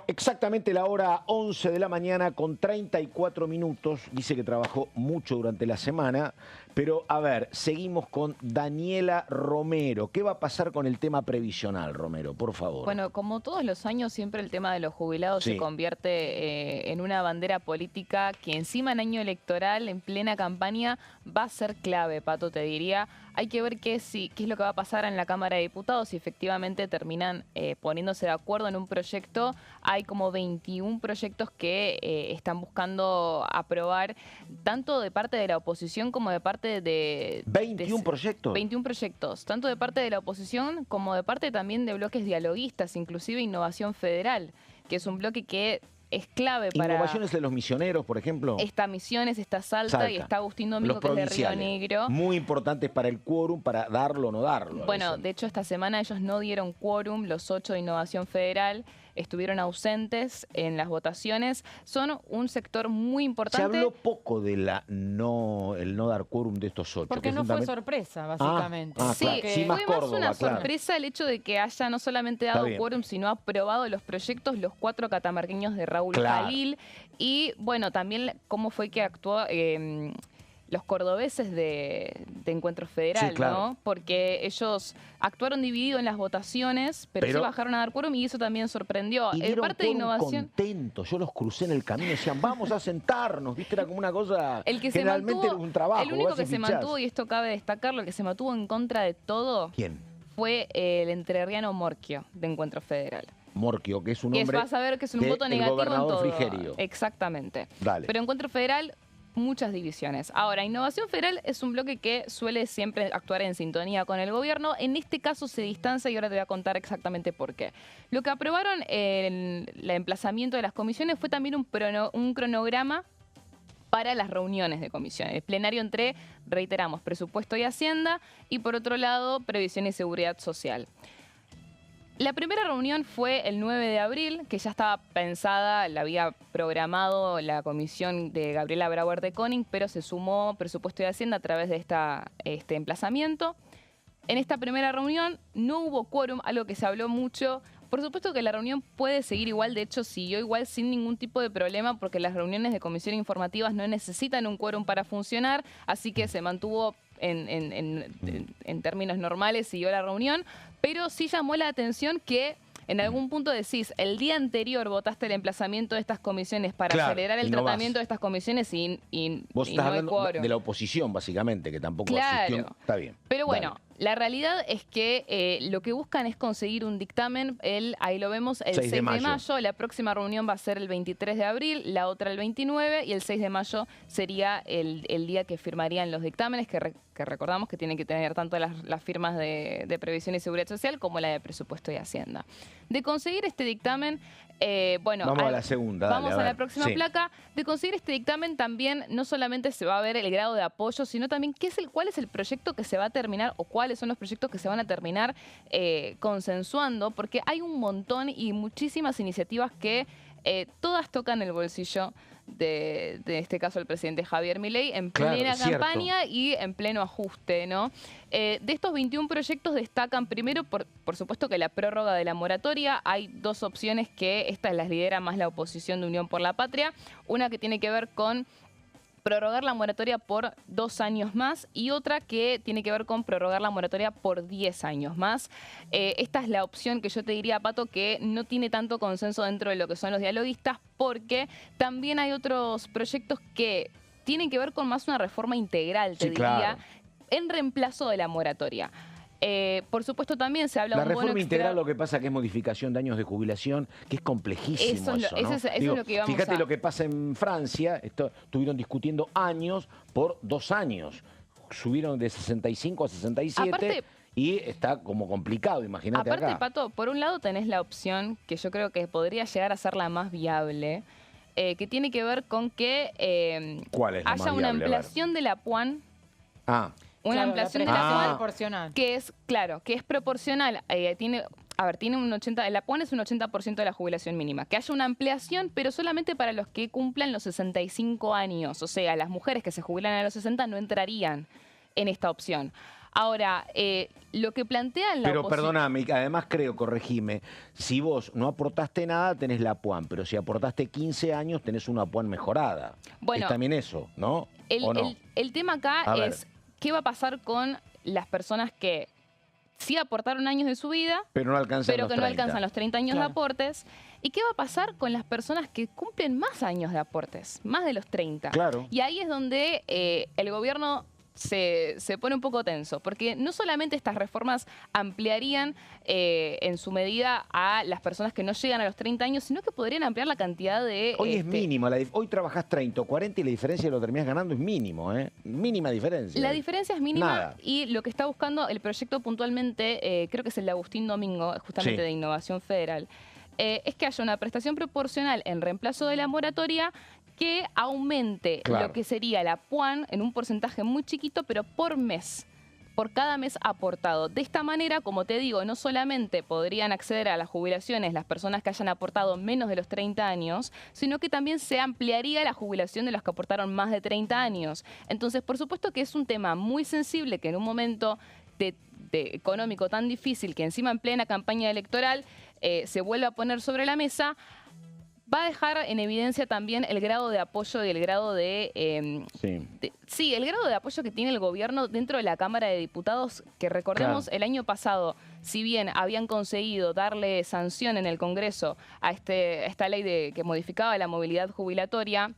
Exactamente la hora 11 de la mañana con 34 minutos. Dice que trabajó mucho durante la semana. Pero, a ver, seguimos con Daniela Romero. ¿Qué va a pasar con el tema previsional, Romero? Por favor. Bueno, como todos los años, siempre el tema de los jubilados se convierte en una bandera política que encima en año electoral, en plena campaña, va a ser clave, Pato, te diría. Hay que ver qué es lo que va a pasar en la Cámara de Diputados, si efectivamente terminan poniéndose de acuerdo en un proyecto. Hay como 21 proyectos que están buscando aprobar, tanto de parte de la oposición como de parte de... ¿21 proyectos? 21 proyectos, tanto de parte de la oposición como de parte también de bloques dialoguistas, inclusive Innovación Federal, que es un bloque que es clave para... Innovaciones de los misioneros, por ejemplo. Está Misiones, está Salta y está Agustín Domingo, que es de Río Negro. Muy importantes para el quórum, para darlo o no darlo. Bueno, de hecho esta semana ellos no dieron quórum, los 8 de Innovación Federal. estuvieron ausentes en las votaciones, son un sector muy importante. Se habló poco de el no dar quórum de estos 8. Porque no fue sorpresa, básicamente. Sí, claro. Sí, más fue Córdoba, más una sorpresa el hecho de que haya no solamente dado quórum, sino aprobado los proyectos los 4 catamarqueños de Raúl Jalil. Y bueno, también cómo fue que actuó los cordobeses de Encuentro Federal, ¿no? Porque ellos actuaron divididos en las votaciones, pero sí bajaron a dar quórum y eso también sorprendió. Y dieron parte de innovación. Contentos. Yo los crucé en el camino y decían, vamos a sentarnos, ¿viste? Era como una cosa. El que generalmente se mantuvo, era un trabajo. el único que se mantuvo, y esto cabe destacarlo, el que se mantuvo en contra de todo. ¿Quién? Fue el entrerriano Morquio de Encuentro Federal. Morquio, que es un hombre. Vas a ver que es un voto negativo en todo. Frigerio. Exactamente. Dale. Pero Encuentro Federal, muchas divisiones. Ahora, Innovación Federal es un bloque que suele siempre actuar en sintonía con el gobierno. En este caso se distancia y ahora te voy a contar exactamente por qué. Lo que aprobaron en el emplazamiento de las comisiones fue también un cronograma para las reuniones de comisiones. El plenario entre, reiteramos, presupuesto y Hacienda y por otro lado, previsión y seguridad social. La primera reunión fue el 9 de abril, que ya estaba pensada, la había programado la comisión de Gabriela Brauer de Koning, pero se sumó presupuesto y Hacienda a través de este emplazamiento. En esta primera reunión no hubo quórum, algo que se habló mucho. Por supuesto que la reunión puede seguir igual, de hecho siguió igual sin ningún tipo de problema porque las reuniones de comisión informativas no necesitan un quórum para funcionar, así que se mantuvo en términos normales, siguió la reunión, pero sí llamó la atención que en algún punto decís, el día anterior votaste el emplazamiento de estas comisiones para acelerar el tratamiento de estas comisiones y Vos estás hablando de la oposición, básicamente, que tampoco asistió. Está bien. Pero bueno, la realidad es que lo que buscan es conseguir un dictamen, ahí lo vemos, el 6 de mayo. La próxima reunión va a ser el 23 de abril, la otra el 29 y el 6 de mayo sería el día que firmarían los dictámenes, que recordamos que tienen que tener tanto las firmas de Previsión y Seguridad Social como la de Presupuesto y Hacienda. De conseguir este dictamen, bueno, vamos a la segunda. Vamos a la próxima placa. De conseguir este dictamen también no solamente se va a ver el grado de apoyo, sino también cuál es el proyecto que se va a terminar o cuáles son los proyectos que se van a terminar consensuando, porque hay un montón y muchísimas iniciativas que todas tocan el bolsillo de este caso el presidente Javier Milei en plena campaña y en pleno ajuste, ¿no? De estos 21 proyectos destacan primero, por supuesto, que la prórroga de la moratoria. Hay dos opciones que estas las lidera más la oposición de Unión por la Patria. Una que tiene que ver con prorrogar la moratoria por 2 años más y otra que tiene que ver con prorrogar la moratoria por 10 años más. Esta es la opción que yo te diría, Pato, que no tiene tanto consenso dentro de lo que son los dialoguistas, porque también hay otros proyectos que tienen que ver con más una reforma integral, te diría, en reemplazo de la moratoria. Por supuesto también se habla de un bono reforma integral, lo que pasa que es modificación de años de jubilación, que es complejísimo eso, ¿no? Eso es lo que vamos fíjate lo que pasa en Francia, estuvieron discutiendo años por 2 años. Subieron de 65 a 67 aparte, y está como complicado, imagínate aparte, acá. Pato, por un lado tenés la opción que yo creo que podría llegar a ser la más viable, que tiene que ver con que ¿cuál es la haya más una viable? ampliación de la PUAN. Una ampliación de la PUAN que es, que es proporcional. Tiene un 80%, la PUAN es un 80% de la jubilación mínima. Que haya una ampliación, pero solamente para los que cumplan los 65 años. O sea, las mujeres que se jubilan a los 60 no entrarían en esta opción. Ahora, lo que plantean la Pero oposición... perdóname, además creo, corregime, si vos no aportaste nada, tenés la PUAN, pero si aportaste 15 años, tenés una PUAN mejorada. Bueno, es también eso, ¿no? El tema acá es qué va a pasar con las personas que sí aportaron años de su vida, pero que no alcanzan los 30 años de aportes. ¿Y qué va a pasar con las personas que cumplen más años de aportes, más de los 30? Y ahí es donde el gobierno se pone un poco tenso, porque no solamente estas reformas ampliarían en su medida a las personas que no llegan a los 30 años, sino que podrían ampliar la cantidad de... Hoy es mínimo, hoy trabajás 30 o 40 y la diferencia lo terminás ganando es mínimo, mínima diferencia. La diferencia es mínima y lo que está buscando el proyecto puntualmente, creo que es el de Agustín Domingo, justamente de Innovación Federal, es que haya una prestación proporcional en reemplazo de la moratoria que aumente lo que sería la PUAN en un porcentaje muy chiquito, pero por mes. por cada mes aportado. De esta manera, como te digo, no solamente podrían acceder a las jubilaciones las personas que hayan aportado menos de los 30 años, sino que también se ampliaría la jubilación de los que aportaron más de 30 años. Entonces, por supuesto que es un tema muy sensible que en un momento económico tan difícil, que encima en plena campaña electoral se vuelve a poner sobre la mesa, va a dejar en evidencia también el grado de apoyo y el grado el grado de apoyo que tiene el gobierno dentro de la Cámara de Diputados, que recordemos el año pasado, si bien habían conseguido darle sanción en el Congreso a esta ley que modificaba la movilidad jubilatoria,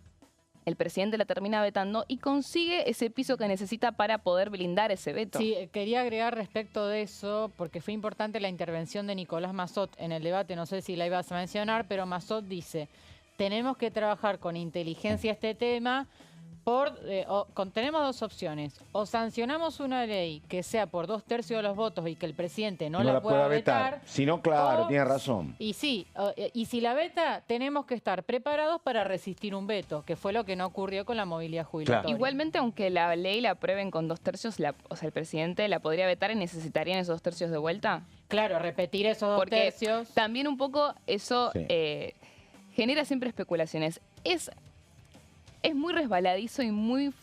el presidente la termina vetando y consigue ese piso que necesita para poder blindar ese veto. Sí, quería agregar respecto de eso, porque fue importante la intervención de Nicolás Massot en el debate, no sé si la ibas a mencionar, pero Massot dice, tenemos que trabajar con inteligencia este tema, tenemos dos opciones, o sancionamos una ley que sea por 2/3 de los votos y que el presidente no la pueda vetar. Si no, claro, tiene razón. Y sí, y si la veta, tenemos que estar preparados para resistir un veto, que fue lo que no ocurrió con la movilidad jubilatoria. Claro. Igualmente, aunque la ley la aprueben con 2/3, o sea, el presidente la podría vetar y necesitarían esos 2/3 de vuelta. Claro, repetir esos 2/3. Porque también un poco eso genera siempre especulaciones. Es muy resbaladizo y muy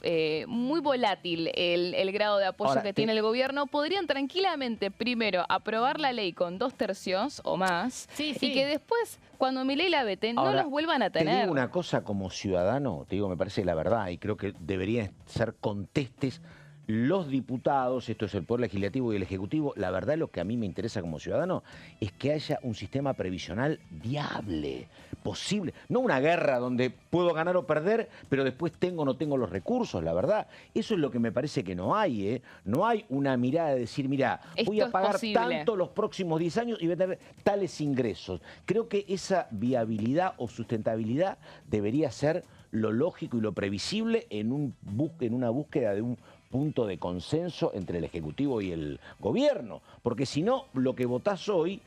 volátil el grado de apoyo que tiene el gobierno. Podrían tranquilamente primero aprobar la ley con 2/3 o más y que después, cuando Milei la vete, no los vuelvan a tener. Te digo una cosa como ciudadano, me parece la verdad, y creo que deberían ser contestes los diputados, esto es el Poder Legislativo y el Ejecutivo. La verdad, lo que a mí me interesa como ciudadano es que haya un sistema previsional viable, posible. No una guerra donde puedo ganar o perder, pero después tengo o no tengo los recursos, la verdad. Eso es lo que me parece que no hay, ¿eh? No hay una mirada de decir, mira, voy a pagar tanto los próximos 10 años y voy a tener tales ingresos. Creo que esa viabilidad o sustentabilidad debería ser lo lógico y lo previsible en una búsqueda de un punto de consenso entre el Ejecutivo y el Gobierno, porque si no, lo que votás hoy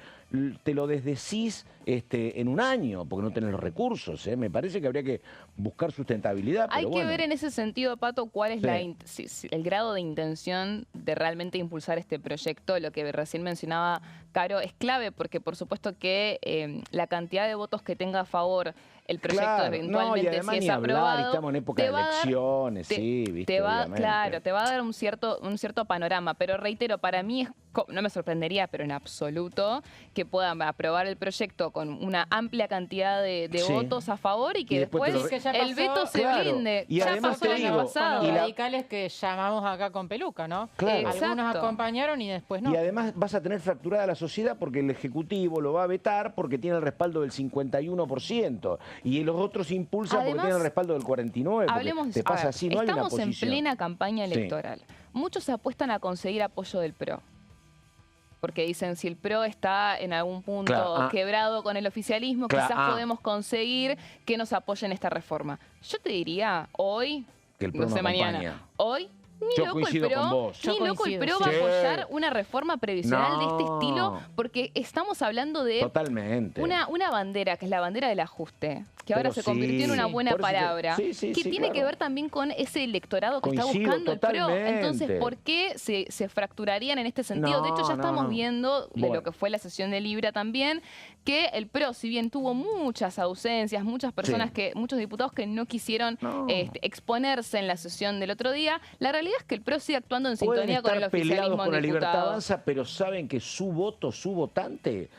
te lo desdecís en un año, porque no tenés los recursos. Me parece que habría que buscar sustentabilidad. Hay que ver en ese sentido, Pato, cuál es el grado de intención de realmente impulsar este proyecto. Lo que recién mencionaba Caro es clave, porque por supuesto que la cantidad de votos que tenga a favor el proyecto eventualmente, si es aprobado, estamos en época de elecciones, te va a dar un cierto panorama, pero reitero, para mí no me sorprendería, pero en absoluto, que puedan aprobar el proyecto con una amplia cantidad de votos a favor y que después el veto se blinde. Y ya además pasó el año pasado. Los radicales que llamamos acá con peluca, ¿no? Claro. Algunos acompañaron y después no. Y además vas a tener fracturada la sociedad porque el Ejecutivo lo va a vetar porque tiene el respaldo del 51%. Y los otros impulsan porque tienen el respaldo del 49%. Hablemos, te pasa así, no hay una posición. Estamos en plena campaña electoral. Muchos apuestan a conseguir apoyo del PRO. Porque dicen, si el PRO está en algún punto quebrado con el oficialismo, quizás podemos conseguir que nos apoyen esta reforma. Yo te diría, hoy, que el PRO no sé, mañana, hoy, Yo coincido con vos. Ni loco el PRO va a apoyar una reforma previsional de este estilo, porque estamos hablando de una bandera, que es la bandera del ajuste, que ahora se convirtió en una buena palabra, que tiene que ver también con ese electorado que está buscando el PRO. Entonces, ¿por qué se fracturarían en este sentido? De hecho, ya estamos viendo, de lo que fue la sesión de Libra también, que el PRO, si bien tuvo muchas ausencias, muchas personas muchos diputados que no quisieron exponerse en la sesión del otro día, la realidad es que el PRO sigue actuando en sintonía con el oficialismo con la Libertad Avanza, pero saben que su voto, su votante,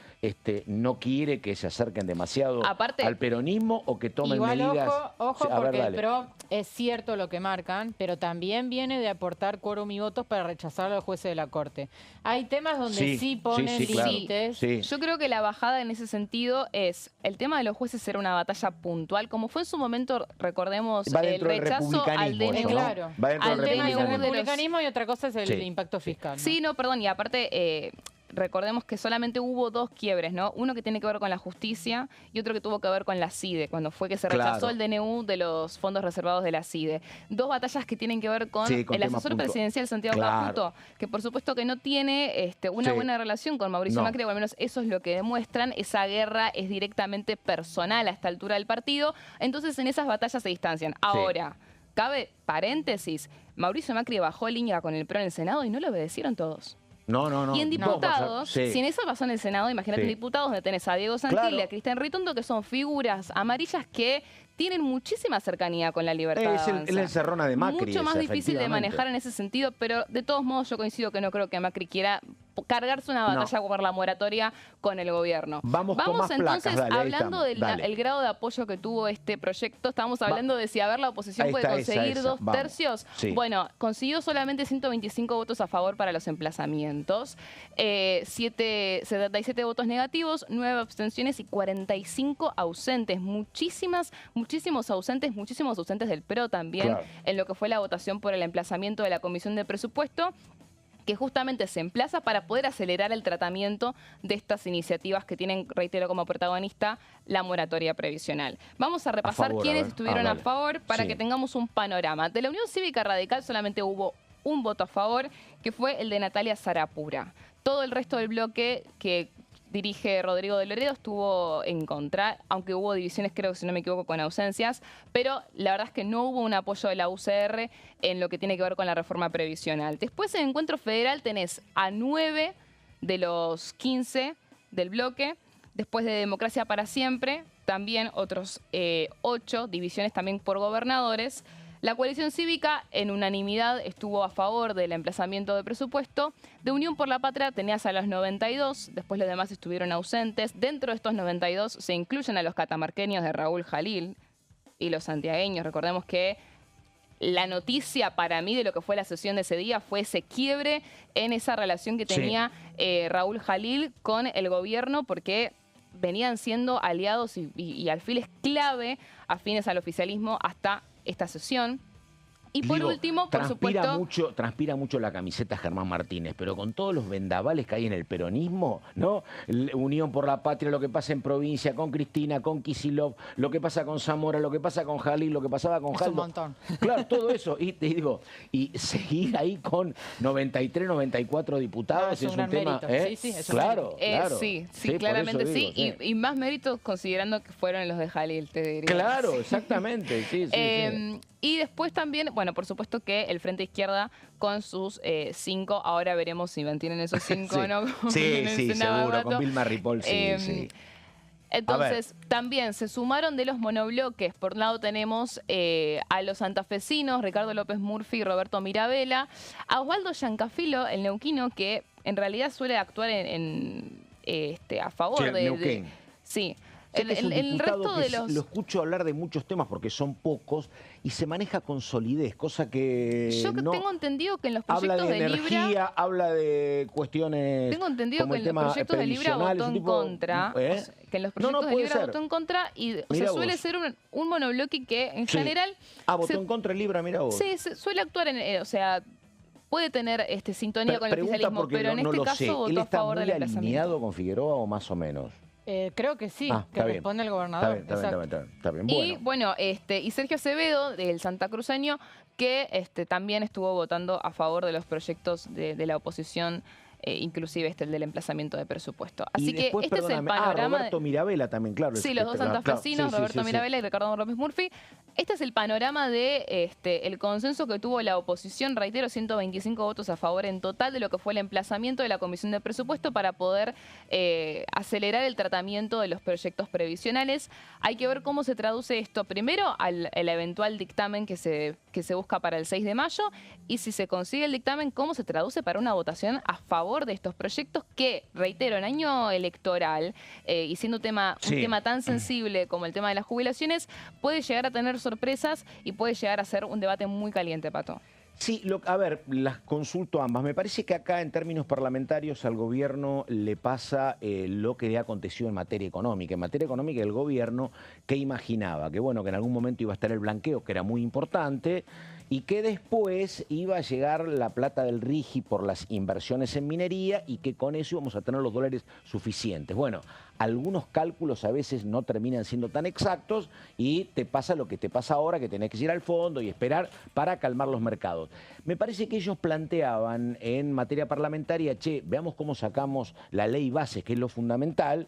no quiere que se acerquen demasiado al peronismo o que tomen medidas. Ojo, porque el PRO es cierto lo que marcan, pero también viene de aportar quórum y votos para rechazar a los jueces de la Corte. Hay temas donde sí ponen límites. Yo creo que la bajada en ese sentido es el tema de los jueces era una batalla puntual, como fue en su momento, recordemos, el rechazo al DNU. Claro, al tema del republicanismo y otra cosa es el impacto fiscal. Sí, perdón, y aparte recordemos que solamente hubo dos quiebres, ¿no? Uno que tiene que ver con la justicia y otro que tuvo que ver con la CIDE, cuando fue que se rechazó el DNU de los fondos reservados de la CIDE. Dos batallas que tienen que ver con el asesor presidencial Santiago Caputo, que por supuesto que no tiene una buena relación con Mauricio Macri, o al menos eso es lo que demuestran. Esa guerra es directamente personal a esta altura del partido. Entonces en esas batallas se distancian. Ahora, Cabe, paréntesis, Mauricio Macri bajó línea con el PRO en el Senado y no lo obedecieron todos. No. Y en diputados, si en eso pasó en el Senado, imagínate en diputados donde tenés a Diego Santilli, a Cristian Ritondo, que son figuras amarillas que tienen muchísima cercanía con la libertad. Es la encerrona de Macri. Mucho más difícil de manejar en ese sentido, pero de todos modos yo coincido que no creo que Macri quiera cargarse una batalla por la moratoria con el gobierno. Vamos con más entonces, placas, hablando del grado de apoyo que tuvo este proyecto, estábamos hablando de si a ver la oposición puede conseguir 2 tercios. Bueno, consiguió solamente 125 votos a favor para los emplazamientos, 77 votos negativos, 9 abstenciones y 45 ausentes. Muchísimos ausentes del PRO también en lo que fue la votación por el emplazamiento de la Comisión de Presupuesto, que justamente se emplaza para poder acelerar el tratamiento de estas iniciativas que tienen, reitero, como protagonista la moratoria previsional. Vamos a repasar quiénes estuvieron a favor para que tengamos un panorama. De la Unión Cívica Radical solamente hubo un voto a favor, que fue el de Natalia Sarapura. Todo el resto del bloque que dirige Rodrigo de Loredo estuvo en contra, aunque hubo divisiones, creo que si no me equivoco, con ausencias, pero la verdad es que no hubo un apoyo de la UCR en lo que tiene que ver con la reforma previsional. Después en Encuentro Federal tenés a 9 de los 15 del bloque, después de Democracia para Siempre, también otros 8 divisiones también por gobernadores. La coalición cívica en unanimidad estuvo a favor del emplazamiento de presupuesto. De Unión por la Patria tenías a los 92, después los demás estuvieron ausentes. Dentro de estos 92 se incluyen a los catamarqueños de Raúl Jalil y los santiagueños. Recordemos que la noticia para mí de lo que fue la sesión de ese día fue ese quiebre en esa relación que tenía Raúl Jalil con el gobierno, porque venían siendo aliados y alfiles clave afines al oficialismo hasta esta sesión. Y por último, por supuesto... Transpira mucho la camiseta Germán Martínez, pero con todos los vendavales que hay en el peronismo, ¿no? Unión por la Patria, lo que pasa en provincia, con Cristina, con Kicillof, lo que pasa con Zamora, lo que pasa con Jalil, lo que pasaba con Jaldo. Es un montón. Claro, todo eso. Y te digo, y seguir ahí con 93, 94 diputados es un tema... Sí, es un claro, claro. Sí, claramente sí. Y más méritos considerando que fueron los de Jalil, te diría. Claro, exactamente. Sí. Y después también, bueno, por supuesto que el Frente Izquierda con sus 5, ahora veremos si mantienen esos 5 o no. Sí, seguro, con Vilma Ripoll, sí. Entonces, también se sumaron de los monobloques. Por un lado tenemos a los santafesinos, Ricardo López Murphy y Roberto Mirabella, a Osvaldo Giancafilo, el neuquino, que en realidad suele actuar a favor de Neuquén. Sí. El resto de los... Lo escucho hablar de muchos temas porque son pocos y se maneja con solidez, cosa que yo tengo entendido que en los proyectos habla de energía, Libra... habla de cuestiones... Tengo entendido que en los proyectos de Libra votó en contra. Que en los proyectos de Libra votó en contra y suele ser un monobloque que en general... votó en contra el Libra, mira vos. Sí, suele actuar en... puede tener sintonía con el oficialismo, pero en este caso votó a favor del emplazamiento. ¿Él está muy alineado con Figueroa o más o menos? Creo que sí, que responde el gobernador. Está bien. Y bueno, y Sergio Acevedo, del santacruceño, que también estuvo votando a favor de los proyectos de la oposición, inclusive el del emplazamiento de presupuesto. Así que este es el panorama. Roberto Mirabella también, claro. Sí, los dos santafesinos, Roberto Mirabella y Ricardo López Murphy. Este es el panorama de el consenso que tuvo la oposición, reitero, 125 votos a favor en total de lo que fue el emplazamiento de la Comisión de Presupuesto para poder acelerar el tratamiento de los proyectos previsionales. Hay que ver cómo se traduce esto primero al eventual dictamen que se busca para el 6 de mayo y si se consigue el dictamen, cómo se traduce para una votación a favor de estos proyectos que, reitero, en año electoral y siendo un tema tan sensible como el tema de las jubilaciones, puede llegar a tener sorpresas y puede llegar a ser un debate muy caliente, Pato. Sí, a ver, las consulto ambas. Me parece que acá en términos parlamentarios al gobierno le pasa lo que le aconteció en materia económica. En materia económica el gobierno que imaginaba que bueno, que en algún momento iba a estar el blanqueo, que era muy importante, y que después iba a llegar la plata del RIGI por las inversiones en minería y que con eso íbamos a tener los dólares suficientes. Bueno, algunos cálculos a veces no terminan siendo tan exactos y te pasa lo que te pasa ahora, que tenés que ir al fondo y esperar para calmar los mercados. Me parece que ellos planteaban en materia parlamentaria, veamos cómo sacamos la ley base, que es lo fundamental,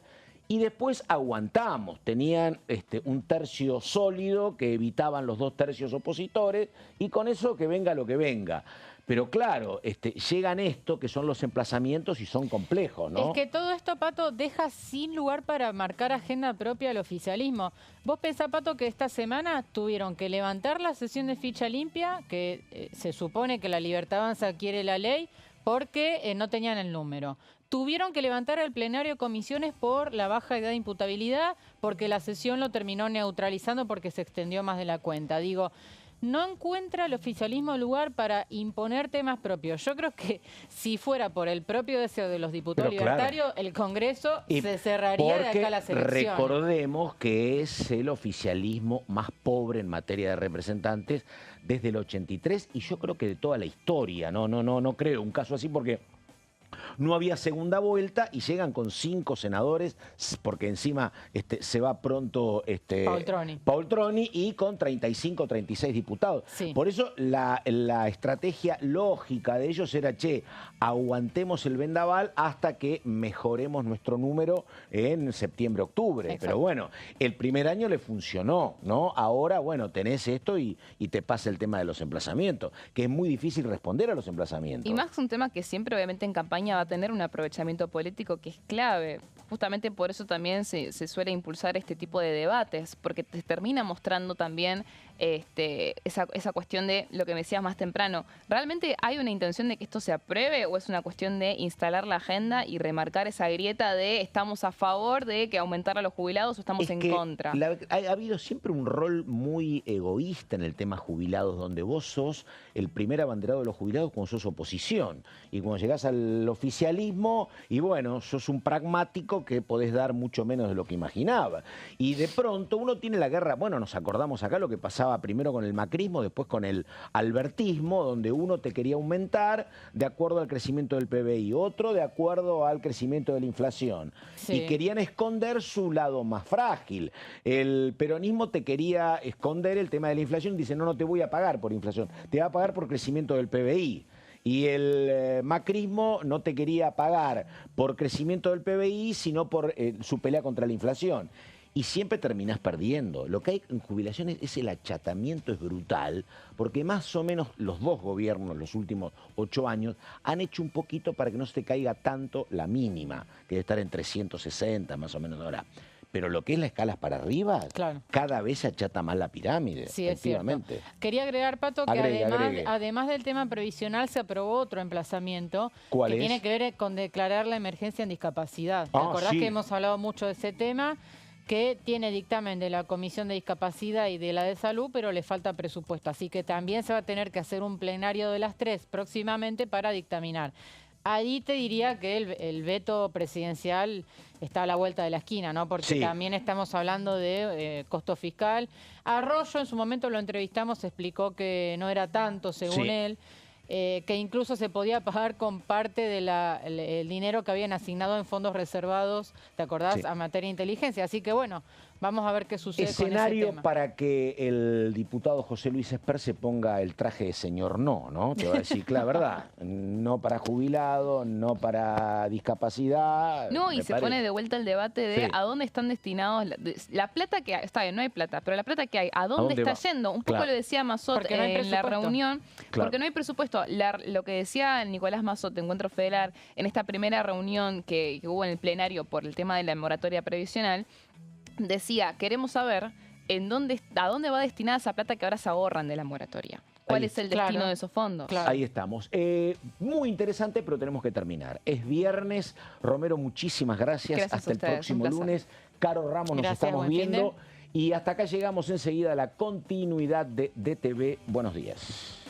y después aguantamos. Tenían un tercio sólido que evitaban los 2 tercios opositores y con eso que venga lo que venga. Pero claro, llegan esto que son los emplazamientos y son complejos, ¿no? Es que todo esto, Pato, deja sin lugar para marcar agenda propia al oficialismo. Vos pensás, Pato, que esta semana tuvieron que levantar la sesión de ficha limpia, que se supone que la Libertad Avanza quiere la ley, porque no tenían el número. Tuvieron que levantar el plenario de comisiones por la baja edad de imputabilidad, porque la sesión lo terminó neutralizando porque se extendió más de la cuenta. Digo, no encuentra el oficialismo lugar para imponer temas propios. Yo creo que si fuera por el propio deseo de los diputados libertarios, el Congreso se cerraría de acá a las elecciones. Recordemos que es el oficialismo más pobre en materia de representantes desde el 83 y yo creo que de toda la historia. No creo un caso así porque no había segunda vuelta y llegan con 5 senadores, porque encima se va pronto Paul Troni y con 35 o 36 diputados. Sí. Por eso la estrategia lógica de ellos era, aguantemos el vendaval hasta que mejoremos nuestro número en septiembre, octubre. Exacto. Pero bueno, el primer año le funcionó, ¿no? Ahora, bueno, tenés esto y te pasa el tema de los emplazamientos, que es muy difícil responder a los emplazamientos. Y más un tema que siempre, obviamente, en campaña va a tener un aprovechamiento político que es clave. Justamente por eso también se suele impulsar este tipo de debates, porque te termina mostrando también esa cuestión de lo que me decías más temprano. ¿Realmente hay una intención de que esto se apruebe o es una cuestión de instalar la agenda y remarcar esa grieta de estamos a favor de que aumentar a los jubilados o estamos en contra? Ha habido siempre un rol muy egoísta en el tema jubilados, donde vos sos el primer abanderado de los jubilados cuando sos oposición. Y cuando llegás al oficialismo, y bueno, sos un pragmático que podés dar mucho menos de lo que imaginaba. Y de pronto uno tiene la guerra, bueno, nos acordamos acá lo que pasaba primero con el macrismo, después con el albertismo, donde uno te quería aumentar de acuerdo al crecimiento del PBI, otro de acuerdo al crecimiento de la inflación. Sí. Y querían esconder su lado más frágil. El peronismo te quería esconder el tema de la inflación y dice, no te voy a pagar por inflación, te va a pagar por crecimiento del PBI. Y el macrismo no te quería pagar por crecimiento del PBI, sino por su pelea contra la inflación. Y siempre terminás perdiendo. Lo que hay en jubilaciones es el achatamiento, es brutal, porque más o menos los 2 gobiernos, los últimos 8 años, han hecho un poquito para que no se te caiga tanto la mínima, que debe estar en 360 más o menos ahora. Pero lo que es la escala para arriba, cada vez se achata más la pirámide. Sí, efectivamente. Quería agregar, Pato, que además del tema previsional se aprobó otro emplazamiento que tiene que ver con declarar la emergencia en discapacidad. ¿Te acordás que hemos hablado mucho de ese tema? Que tiene dictamen de la Comisión de Discapacidad y de la de Salud, pero le falta presupuesto. Así que también se va a tener que hacer un plenario de las 3 próximamente para dictaminar. Ahí te diría que el veto presidencial está a la vuelta de la esquina, ¿no? Porque también estamos hablando de costo fiscal. Arroyo en su momento lo entrevistamos, explicó que no era tanto, según él. Que incluso se podía pagar con parte del dinero que habían asignado en fondos reservados, ¿te acordás? A materia de inteligencia. Así que bueno, vamos a ver qué sucede con ese tema. Escenario para que el diputado José Luis Esper se ponga el traje de señor ¿no? Te va a decir la verdad. No para jubilado, no para discapacidad. No, y se pone de vuelta el debate de a dónde están destinados la plata que hay. Está bien, no hay plata, pero la plata que hay, ¿a dónde está yendo? Un poco lo decía Mazzot en la reunión, porque no hay presupuesto. Lo que decía Nicolás Mazzot de Encuentro Federal en esta primera reunión que hubo en el plenario por el tema de la moratoria previsional, decía, queremos saber a dónde va destinada esa plata que ahora se ahorran de la moratoria. ¿Cuál es el destino de esos fondos? Ahí estamos. Muy interesante, pero tenemos que terminar. Es viernes. Romero, muchísimas gracias. Hasta el próximo lunes. Caro Ramos, nos estamos viendo. Y hasta acá llegamos enseguida a la continuidad de DTV. Buenos días.